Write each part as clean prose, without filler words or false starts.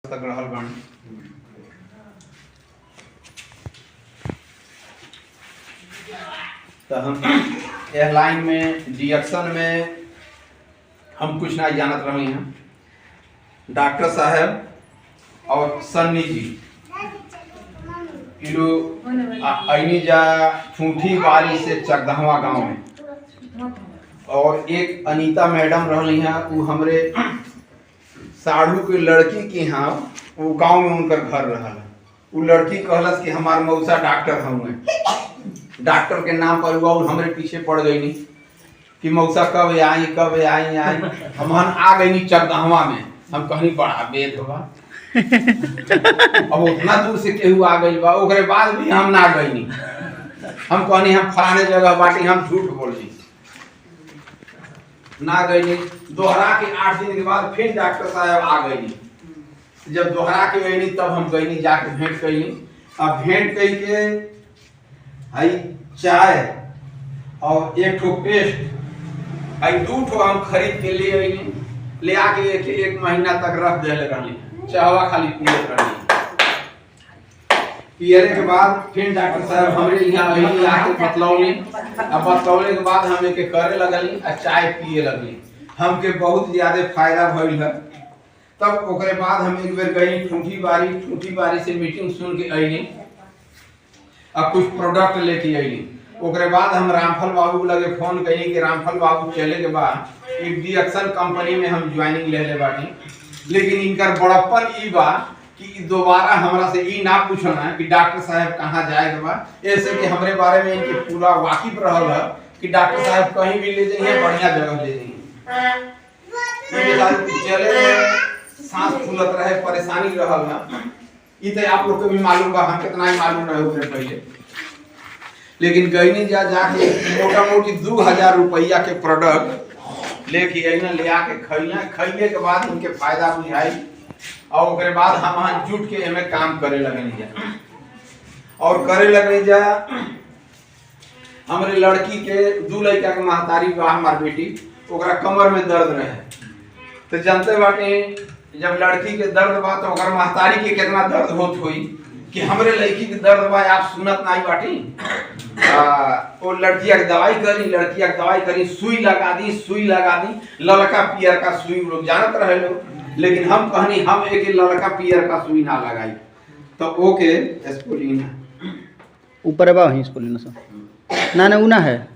तक रहल बानी। तो हम एयरलाइन में रिएक्शन में हम कुछ ना जानत रही हैं। डॉक्टर साहब और सन्नी जी अनी जा ठूठी बारी से चकदहवा गांव में, और एक अनीता मैडम रही हैं, वो हमरे साढ़ू के लड़की के यहाँ वो गांव में उनकर घर रहा। वो लड़की कहलस कि हमार मौसा डॉक्टर हूँ। डॉक्टर के नाम पर हुआ और हमरे पीछे पड़ गई नहीं कि मौसा कब आई। हम आ गई नहीं चकदहवा में। हम कहनी बड़ा बेद होगा, अब उतना दूर से केहू आ गई बा, ओकरे बाद भी हम ना गई नहीं। हम कहनी हम फलाने जगह बाटी, हम झूठ बोली ना गई नहीं। दोहरा के 8 दिन के बाद फिर डॉक्टर साहब आ गई। जब दोहरा के गई तब हम गई जाके भेंट कैली। अब भेंट कई के हई चाय और एक ठो पेस्ट हई 2 ठो हम खरीद के ले आई, ले आके एक महीना तक रख दे रही। चाहवा खाली पिए रही। पियरे के बाद फिर डॉक्टर साहब हमरे यहाँ आके बतलौली। अब बतलौले के बाद हम एक करे लगली और चाय पिए लगली। हमके बहुत ज्यादा फायदा भइल है। तब ओकरे बाद हम एक बेर गई ठूठी बारी से मीटिंग सुन के अइली और कुछ प्रोडक्ट लेके अइली। ओकरे बाद हम रामफल बाबू लगे फोन कई कि रामफल बाबू चले के बाद एक रिएक्शन कंपनी में हम ज्वाइनिंग ले ले बाटी। लेकिन इनकर बड़प्पन ई बा कि दोबारा हमरा से ई ना पूछना है कि डॉक्टर साहब कहाँ जाए के बा। ऐसे कि हमरे बारे में इनके पूरा वाकिफ रहल है कि डॉक्टर साहब कहीं भी ले जाइए, बढ़िया जगह ले जाइए। चले में सांस फूलत रहे, परेशानी रहल है। ई तो आप लोग को भी मालूम बा, हम कितना ही मालूम रहे उतने पहले। लेकिन गईनी जाके मोटा मोटी 2000 रुपया के प्रोडक्ट लेके अइना, ले आके खइले के बाद उनके फायदा बुझाई। और ओकरे बाद हम जुट के एमे काम करे लगे और करे लगे जा। हमरे लड़की के 2 लड़का के महतारी बा, हमार बेटी, ओकरा कमर में दर्द रहे। तो जानते बाटे जब लड़की के दर्द बा तो ओकर महतारी के कितना दर्द होत होई कि हमरे लड़की के दर्द बा आप सुनत नहीं बाटी। वो लड़किया के दवाई करी, सुई लगा दी, ललका पियर का सुई लोग जानत रहे लोग। लेकिन हम कहनी हम एक ललका पियर का सुई ना लगाई। तो ओके एस्पोलिन ऊपर बा वही एस्पोलिन से ना उना है।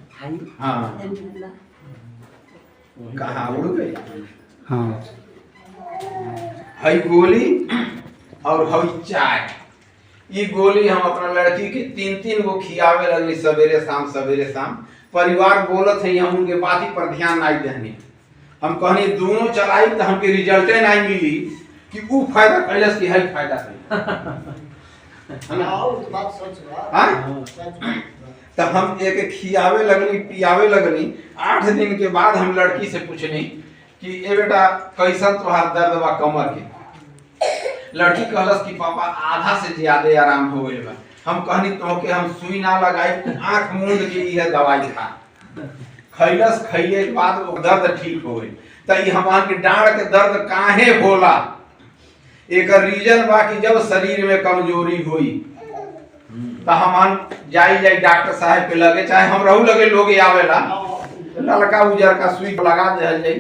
हाँ कहाँ उड़ गई। हाँ हई गोली और हई चाय, ये गोली हम अपना लड़की के 3 गो खियावे लगली सवेरे शाम। परिवार बोलत है हम उनके बात ही पर ध्यान नहीं देनी। हम कहनी दोनों चलाई तो हमके रिजल्टे नहीं मिली कि वो फायदा कैलस की हई फायदा है ना। तो हम एक खियावे लगली पियावे लगली। 8 दिन के बाद हम लड़की से पूछनी कि ए बेटा कैसन तोहार दर्द बा कमर के। लड़की कहलस कि पापा आधा से ज्यादा आराम हो गइल बा। हम कहनी तो के हम सुई ना लगाई, आंख मूंद के यह दवाई खा। खैलस, खइले के बाद वो दर्द ठीक हो गई। तो ये हमार के डांड के दर्द काहे होला, एक रीजन बा कि जब शरीर में कमजोरी हुई तो हम जाई डॉक्टर साहब के लगे, चाहे हम रहू लगे लोग आवेला, ललका उजर का सुई लगा दे जाई,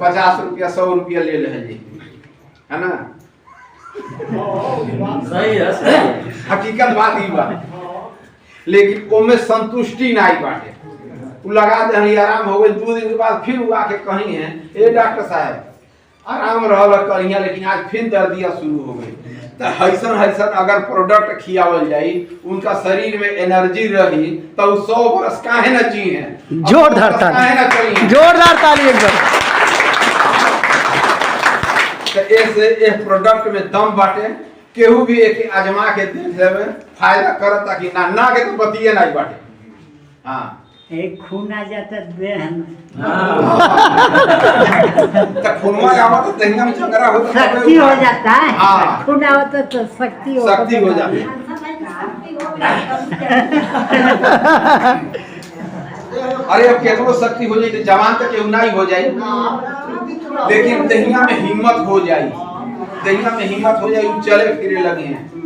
50 रुपया 100 रुपया ले ले है ना। सही है। हकीकत बात ही बा। लेकिन ओमे संतुष्टि नहीं बाटे। वो लगा दे आराम हो गई। 2 दिन के बाद फिर वो आके कही है ए डॉक्टर साहब आराम रहल करिया, लेकिन आज फिर दर्दिया शुरू हो गई। तो हैसन अगर प्रोडक्ट खियावल जाई, उनका शरीर में एनर्जी रही तो 100 बरस काहे न जी है। जोरदार ताली एकदम। तो ऐसे एक प्रोडक्ट में दम बाटे। केहू भी एक आजमा के देख लेवे, फायदा करता कि ना के तो बतिए नहीं बाटे। हाँ एक खून आ जाता देह में। तो खूनवा जावा तो दहिया में चंगरा होता, शक्ति हो जाता है। हाँ खून होता तो शक्ति हो जाती है। अरे अब केकरो शक्ति हो जाए जवान तक केहू नहीं हो जाए, लेकिन दहिया में हिम्मत हो जाए। दैया में हिम्मत हो जाए, उ चले फिरे लगे हैं।